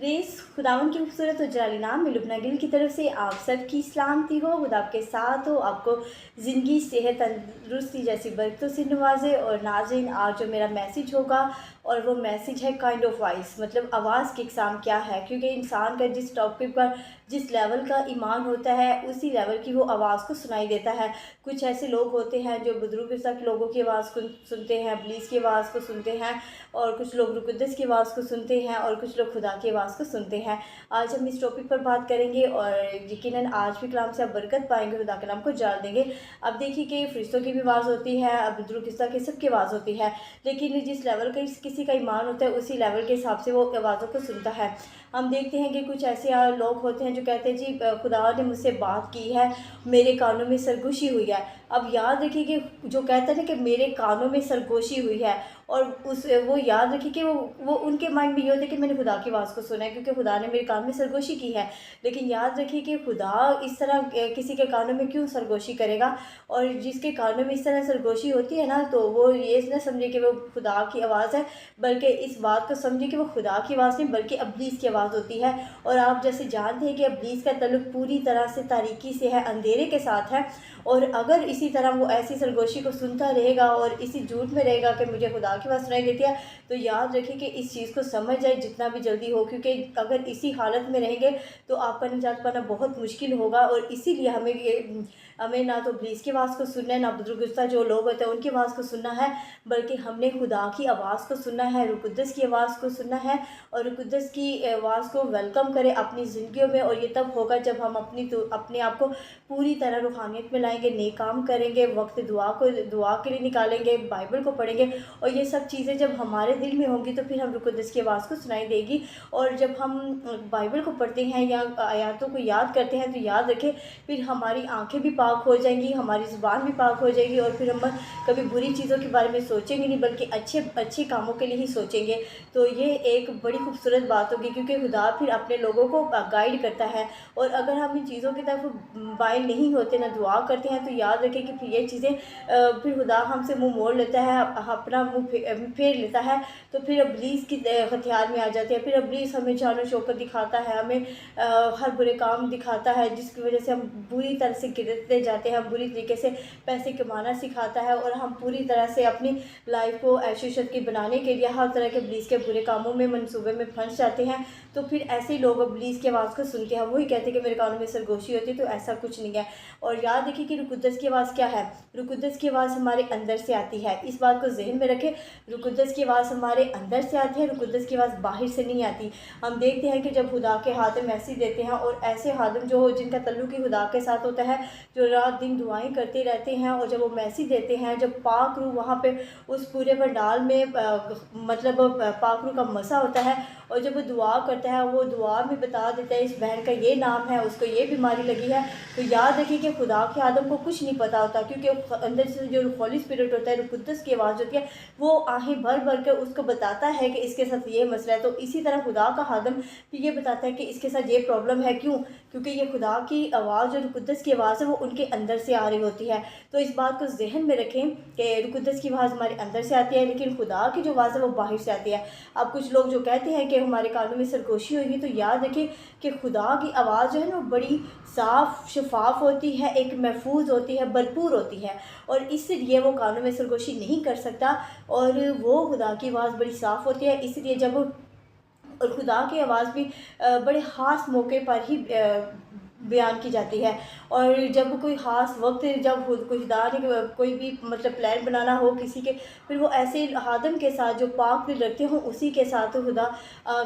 Race खुदावन की खूबसूरत और जलाली नाम में लुबना गिल की तरफ से आप सबकी सलामती हो। खुदा आपके साथ हो, आपको ज़िंदगी सेहत तंदुरुस्ती जैसी बरकतों से नवाजे। और नाज़रीन, आज जो मेरा मैसेज होगा और वो मैसेज है काइंड ऑफ वॉइस, मतलब आवाज़ की इकसाम क्या है। क्योंकि इंसान का जिस टॉपिक पर जिस लेवल का ईमान होता है उसी लेवल की वो आवाज़ को सुनाई देता है। कुछ ऐसे लोग होते हैं जो बुजुर्ग तक लोगों की आवाज़ को सुनते हैं, इब्लीस की आवाज़ को सुनते हैं, और कुछ लोग रुकुद्दस की आवाज़ को सुनते हैं, और कुछ लोग खुदा की आवाज़ को सुनते हैं। आज हम इस टॉपिक पर बात करेंगे और यकीनन आज भी कलाम से आप बरकत पाएंगे, खुदा के नाम को जान देंगे। अब देखिए कि फरिश्तों की भी आवाज़ होती है, अब दुरुकिस्ता की सबकी आवाज़ होती है, लेकिन जिस लेवल का किसी का ईमान होता है उसी लेवल के हिसाब से वो आवाज़ों को सुनता है। हम देखते हैं कि कुछ ऐसे लोग होते हैं जो कहते हैं जी खुदा ने मुझसे बात की है, मेरे कानों में सरगोशी हुई है। अब याद रखिए कि जो कहते हैं ना कि मेरे कानों में सरगोशी हुई है, और उस वो याद रखिए कि वो उनके माइंड में ये होता है कि मैंने खुदा की आवाज़ को सुना है क्योंकि खुदा ने मेरे कान में सरगोशी की है। लेकिन याद रखिए कि खुदा इस तरह किसी के कानों में क्यों सरगोशी करेगा, और जिसके कानों में इस तरह सरगोशी होती है ना, तो वो ये ना समझे कि वो खुदा की आवाज़ है, बल्कि इस बात को समझे कि वो खुदा की आवाज़ नहीं बल्कि इब्लीस की आवाज़ होती है। और आप जैसे जानते हैं कि इब्लीस का ताल्लुक पूरी तरह से तारीकी से है, अंधेरे के साथ है। और अगर इसी तरह वो ऐसी सरगोशी को सुनता रहेगा और इसी झूठ में रहेगा कि मुझे खुदा की आवाज़ सुनाई देती है, तो याद रखिए कि इस चीज़ को समझ जाए जितना भी जल्दी हो, क्योंकि अगर इसी हालत में रहेंगे तो आपका निजात पाना बहुत मुश्किल होगा। और इसीलिए हमें ना तो इब्लीस की आवाज़ को सुनना है, ना बुजुर्ग जो लोग होते हैं उनकी आवाज़ को सुनना है, बल्कि हमने खुदा की आवाज़ को सुनना है, रुकुद्दस की आवाज़ को सुनना है। और रुकुद्दस की आवाज़ को वेलकम करें अपनी ज़िंदगियों में, और ये तब होगा जब हम अपने आप को पूरी तरह रूहानियत में लाएंगे, नेक काम करेंगे, वक्त दुआ के लिए निकालेंगे, बाइबल को पढ़ेंगे। और ये सब चीज़ें जब हमारे दिल में होंगी तो फिर हम रुकुद्दस की आवाज़ को सुनाई देगी। और जब हम बाइबल को पढ़ते हैं या आयातों को याद करते हैं तो याद रखें, फिर हमारी आंखें भी पाक हो जाएंगी, हमारी ज़ुबान भी पाक हो जाएगी, और फिर हम कभी बुरी चीज़ों के बारे में सोचेंगे नहीं बल्कि अच्छे कामों के लिए ही सोचेंगे। तो ये एक बड़ी खूबसूरत बात होगी, क्योंकि खुदा फिर अपने लोगों को गाइड करता है। और अगर हम इन चीज़ों की तरफ बाइल नहीं होते, ना दुआ करते हैं, तो याद रखें कि फिर ये चीज़ें फिर खुदा हमसे मुंह मोड़ लेता है, अपना मुंह फेर लेता है। तो फिर इब्लीस की हथियार में आ जाते हैं। फिर इब्लीस हमें शान शौकत दिखाता है, हमें हर बुरे काम दिखाता है, जिसकी वजह से हम बुरी तरह से गिरते जाते हैं, हम बुरी तरीके से पैसे कमाना सिखाता है, और हम पूरी तरह से अपनी लाइफ को ऐशोशत की बनाने के लिए हर तरह के इब्लीस के बुरे कामों में मंसूबे में फंस जाते हैं। तो फिर ऐसे ही लोग इब्लीस की आवाज़ को सुन के हम वही कहते हैं कि मेरे कानों में सरगोशी होती है, तो ऐसा कुछ नहीं है। और याद रखिए कि रुकुद्दस की आवाज़ क्या है। रुकुद्दस की आवाज़ हमारे अंदर से आती है, इस बात को जहन में रखें। रुकुद्दस की आवाज़ हमारे अंदर से आती है, रुकुद्दस की आवाज़ बाहर से नहीं आती। हम देखते हैं कि जब खुदा के हाथ में मैसेज देते हैं, और ऐसे खादिम जो जिनका तल्लुक ही खुदा के साथ होता है, जो रात दिन दुआएं करते रहते हैं, और जब वो मैसेज देते हैं, जब पाक रूह वहाँ पे उस पूरे पंडाल में मतलब पाक रूह का मसा होता है, और जब वो दुआ करता है, वो दुआ में बता देता है इस बहन का ये नाम है, उसको ये बीमारी लगी है। तो याद रखिए कि खुदा के आदम को कुछ नहीं पता होता, क्योंकि अंदर से जो होली स्पिरिट होता है, रुकुद्दस की आवाज़ होती है, वो आहें भर भर कर उसको बताता है कि इसके साथ ये मसला है। तो इसी तरह खुदा का आदम भी ये बताता है कि इसके साथ ये प्रॉब्लम है। क्यों? क्योंकि ये खुदा की आवाज़ जो रुकुद्दस की आवाज़ है वो उनके अंदर से आ रही होती है। तो इस बात को जहन में रखें कि रुकुद्दस की आवाज़ हमारे अंदर से आती है, लेकिन खुदा की जो आवाज़ है वो बाहर से आती है। अब कुछ लोग जो कहते हैं कि हमारे कानों में सरगोशी होगी, तो याद रखें कि खुदा की आवाज़ जो है ना वो बड़ी साफ़ शफाफ होती है, एक महफूज होती है, भरपूर होती है, और इसलिए वो कानों में सरगोशी नहीं कर सकता। और वो खुदा की आवाज़ बड़ी साफ़ होती है, इसलिए जब और खुदा की आवाज़ भी बड़े ख़ास मौके पर ही बयान की जाती है। और जब कोई ख़ास वक्त, जब खुदा ने कोई भी मतलब प्लान बनाना हो किसी के, फिर वो ऐसे हादम के साथ जो पाक दिल रखते हों उसी के साथ खुदा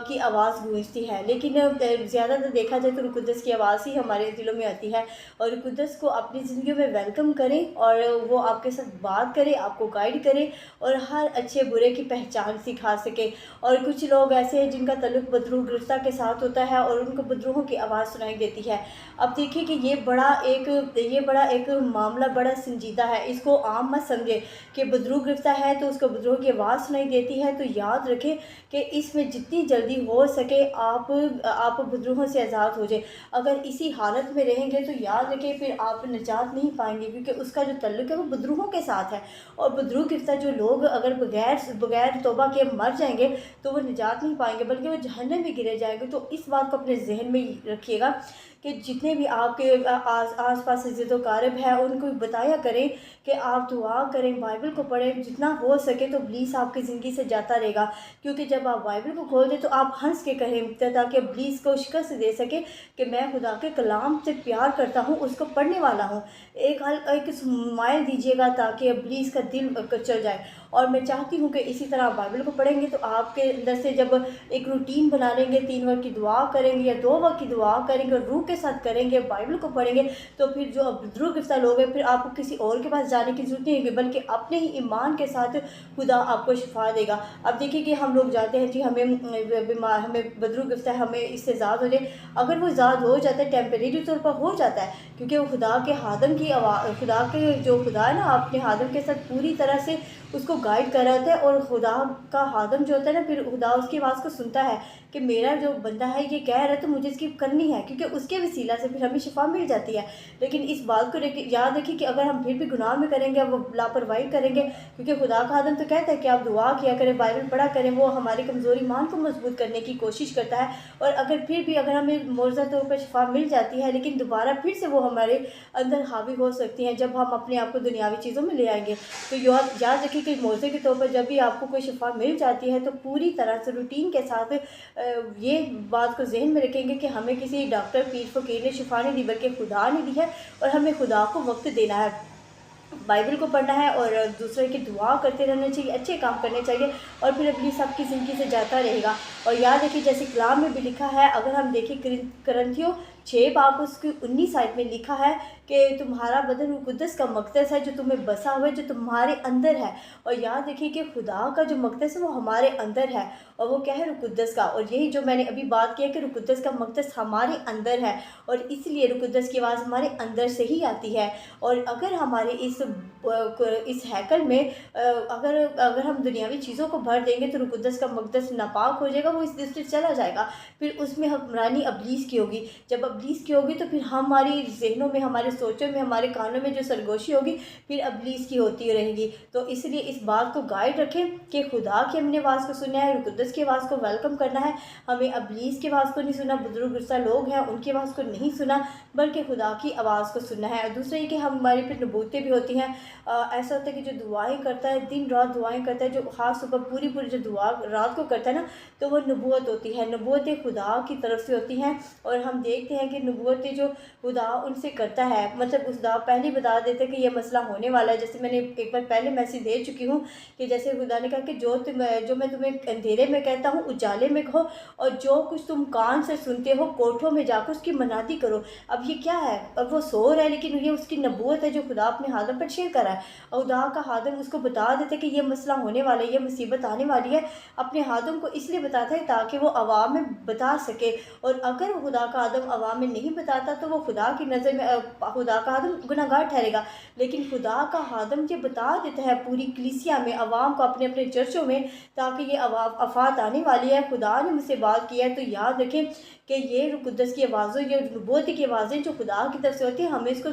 की आवाज़ गूंजती है। लेकिन ज़्यादातर देखा जाए तो रुकुद्दस की आवाज़ ही हमारे दिलों में आती है। और रुकुद्दस को अपनी ज़िंदगी में वेलकम करें, और वो आपके साथ बात करे, आपको गाइड करे, और हर अच्छे बुरे की पहचान सिखा सके। और कुछ लोग ऐसे हैं जिनका तल्लुक बदरूह गिरफ्ता के साथ होता है, और उनको बदरूहों की आवाज़ सुनाई देती है। अब देखिए कि ये बड़ा एक मामला बड़ा संजीदा है, इसको आम मत समझे कि बुजुर्ग गिरफ्ता है तो उसको बुजुर्ग की आवाज़ सुनाई देती है। तो याद रखें कि इसमें जितनी जल्दी हो सके आप बुजुर्गों से आज़ाद हो जाए। अगर इसी हालत में रहेंगे तो याद रखें फिर आप निजात नहीं पाएंगे, क्योंकि उसका जो तल्लुक है वो बुजुर्गों के साथ है। और बुजुर्ग गिरफ्ता जो लोग अगर बगैर बगैर तौबा के मर जाएंगे तो वो निजात नहीं पाएंगे, बल्कि वो जहन्नम में गिरे जाएंगे। तो इस बात को अपने जहन में रखिएगा कि जितने भी आपके आस पास इज़्ज़त-ओ-कारब है उनको बताया करें कि आप दुआ करें, बाइबल को पढ़ें। जितना हो सके तो इब्लीस आपकी ज़िंदगी से जाता रहेगा, क्योंकि जब आप बाइबल को खोल दें तो आप हंस के कहें ताकि इब्लीस को शिकस्त दे सके कि मैं खुदा के कलाम से प्यार करता हूँ, उसको पढ़ने वाला हूँ। एक स्माइल दीजिएगा ताकि इब्लीस का दिल चल जाए। और मैं चाहती हूँ कि इसी तरह आप बाइबल को पढ़ेंगे तो आपके अंदर से जब एक रूटीन बना लेंगे, 3 वक्त की दुआ करेंगे या 2 वक्त की दुआ करेंगे और रूह के साथ करेंगे, बाइबल को पढ़ेंगे, तो फिर जो अब बुजुर्ग गिरफ्तार लोग हैं फिर आपको किसी और के पास जाने की ज़रूरत नहीं होगी, बल्कि अपने ही ईमान के साथ खुदा आपको शिफा देगा। अब देखिए कि हम लोग जाते हैं जी, हमें बुजुर्ग गिरफ्तार, हमें इससे ज़ाद हो जाए। अगर वो ज़ाद हो जाता है टेम्परेरी तौर पर हो जाता है, क्योंकि वो खुदा के हादम की खुदा के जो खुदा है ना अपने हादम के साथ पूरी तरह से उसको गाइड कर रहा होता है। और खुदा का हादम जो होता है ना, फिर खुदा उसकी आवाज़ को सुनता है कि मेरा जो बंदा है ये कह रहा है तो मुझे इसकी करनी है, क्योंकि उसके वसीला से फिर हमें शिफा मिल जाती है। लेकिन इस बात को याद रखिए कि अगर हम फिर भी गुनाह में करेंगे, वो लापरवाही करेंगे, क्योंकि खुदा का हादम तो कहता है कि आप दुआ किया करें, बाइबल पढ़ा करें, वो हमारी कमज़ोरी ईमान को मजबूत करने की कोशिश करता है। और अगर फिर भी अगर हमें मौजूदा तौर पर शिफा मिल जाती है, लेकिन दोबारा फिर से वो हमारे अंदर हावी हो सकती हैं जब हम अपने आप को दुनियावी चीज़ों में ले आएंगे। तो याद रखिए कि मौज़े के तौर पर जब भी आपको कोई शिफा मिल जाती है तो पूरी तरह से रूटीन के साथ ये बात को जहन में रखेंगे कि हमें किसी डॉक्टर पीर फकीर ने शिफा नहीं दी, बल्कि खुदा ने दी है। और हमें खुदा को वक्त देना है, बाइबल को पढ़ना है और दूसरे की दुआ करते रहना चाहिए, अच्छे काम करने चाहिए, और फिर इब्लीस आपकी ज़िंदगी से जाता रहेगा। और याद रखिए जैसे कलाम में भी लिखा है, अगर हम देखें करंथियों 6 बाब उसकी 19 आयत में लिखा है कि तुम्हारा बदन रूह कुद्दस का मक़दस है जो तुम्हें बसा हुआ है, जो तुम्हारे अंदर है। और याद रखिए कि खुदा का जो मक़दस है वो हमारे अंदर है, और वो क्या है, रूह कुद्दस का। और यही जो मैंने अभी बात की है कि रूह कुद्दस का मक़दस हमारे अंदर है, और इसलिए रूह कुद्दस की आवाज़ हमारे अंदर से ही आती है। और अगर हमारे इस हैकल में अगर हम दुनियावी चीज़ों को भर देंगे तो रूह कुद्दस का मक़दस नापाक हो जाएगा, वो इस दृष्टि से चला जाएगा। फिर उसमें हुक्मरानी इब्लीस की होगी। जब इब्लीस की होगी तो फिर हमारी ज़हनों में, हमारे सोचों में, हमारे कानों में जो सरगोशी होगी फिर इब्लीस की होती रहेगी। तो इसलिए इस बात को गाइड रखें कि खुदा की हमने आवाज़ को सुनना है, रूह कुद्दस की आवाज़ को वेलकम करना है। हमें इब्लीस की आवाज़ को नहीं सुना, बुजुर्ग गुस्सा लोग हैं उनकी आवाज़ को नहीं सुना, बल्कि खुदा की आवाज़ को सुनना है। और दूसरा ये कि हमारी फिर नबूतें भी होती हैं। ऐसा होता है कि जो दुआएं करता है, दिन रात दुआएं करता है, जो ख़ास सुबह पूरी जो दुआ रात को करता है ना, तो वो नबूवत होती है। नबूवतें खुदा की तरफ से होती हैं। और हम देखते हैं कि नबूवतें जो खुदा उनसे करता है, मतलब खुदा पहले बता देते हैं कि ये मसला होने वाला है। जैसे मैंने एक बार पहले मैसेज दे चुकी हूँ कि जैसे खुदा ने कहा कि जो मैं तुम्हें अंधेरे में कहता हूँ उजाले में कहो, और जो कुछ तुम कान से सुनते हो कोठों में जाकर उसकी मनादी करो। अब ये क्या है, अब वो सो रहा है लेकिन ये उसकी नबूवत है जो खुदा अपने हादम पर शेयर करा है। और खुदा का हादम उसको बता देते कि ये मसला होने वाला है, ये मुसीबत आने वाली है। अपने हादम को इसलिए बताता है ताकि वो आवाम में बता सके। और अगर वो खुदा का आदम आवाम में नहीं बताता तो वो खुदा की नज़र में खुदा का आदम गुनहगार ठहरेगा। लेकिन खुदा का आदम ये बता देता है पूरी कलीसिया में, आवाम को, अपने अपने चर्चों में, ताकि ये आफात आने वाली है, खुदा ने मुझसे बात की है। तो याद रखें कि ये रूह कुद्दस की आवाज़ों, ये नबूवत की आवाज़ें जो खुदा की तरफ से होती हैं, हमें इसको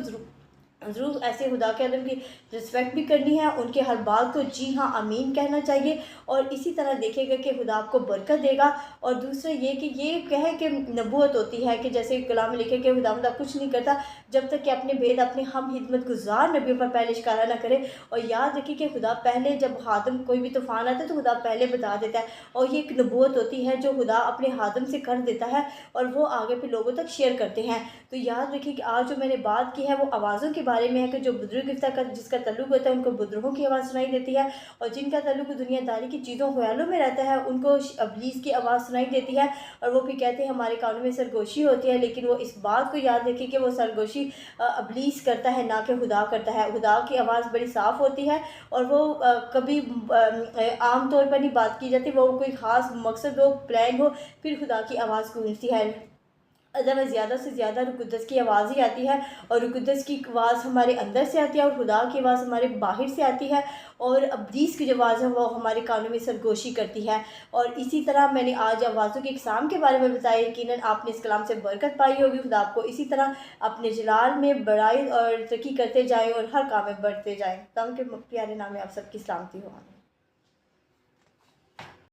ज़रूर ऐसे खुदा के आदम की रिस्पेक्ट भी करनी है, उनके हर बात को जी हाँ आमीन कहना चाहिए। और इसी तरह देखेगा कि खुदा आपको बरकत देगा। और दूसरा ये कि ये कहे कि नबूवत होती है कि जैसे कलाम में लिखे कि खुदा कुछ नहीं करता जब तक कि अपने भेद अपने हम हिदमत गुजार नबियों पर पहले शिकारा ना करे। और याद रखिए कि खुदा पहले, जब हादम कोई भी तूफ़ान आता है तो खुदा पहले बता देता है। और ये एक नबूवत होती है जो खुदा अपने हादम से कर देता है और वो आगे फिर लोगों तक शेयर करते हैं। तो याद रखिए कि आज जो मैंने बात की है वो आवाज़ों के बारे में है कि जो बुजुर्ग का जिसका तल्लुक होता है उनको बुजुर्गों की आवाज़ सुनाई देती है, और जिनका तल्लुक दुनियादारी की चीज़ों ख्यालों में रहता है उनको इब्लीस की आवाज़ सुनाई देती है। और वो भी कहते हैं हमारे कानों में सरगोशी होती है, लेकिन वो इस बात को याद रखिए कि वो सरगोशी इब्लीस करता है, ना कि खुदा करता है। खुदा की आवाज़ बड़ी साफ़ होती है और वो कभी आम तौर पर नहीं बात की जाती, वो कोई ख़ास मकसद हो, प्लान हो, फिर खुदा की आवाज़ गूंजती है। अदब में ज़्यादा से ज़्यादा रुकुदस की आवाज़ ही आती है, और रुकुदस की आवाज़ हमारे अंदर से आती है और खुदा की आवाज़ हमारे बाहर से आती है, और अब्लीस की जो आवाज़ है वो हमारे कानों में सरगोशी करती है। और इसी तरह मैंने आज आवाज़ों की इकसाम के बारे में बताया। यकीनन आपने इस कलाम से बरकत पाई होगी। खुदा आपको इसी तरह अपने जलाल में बढ़ाई और तरक्की करते जाएँ और हर काम में बढ़ते जाएँ। खुदा के प्यारे नाम में आप सबकी सलामती हो।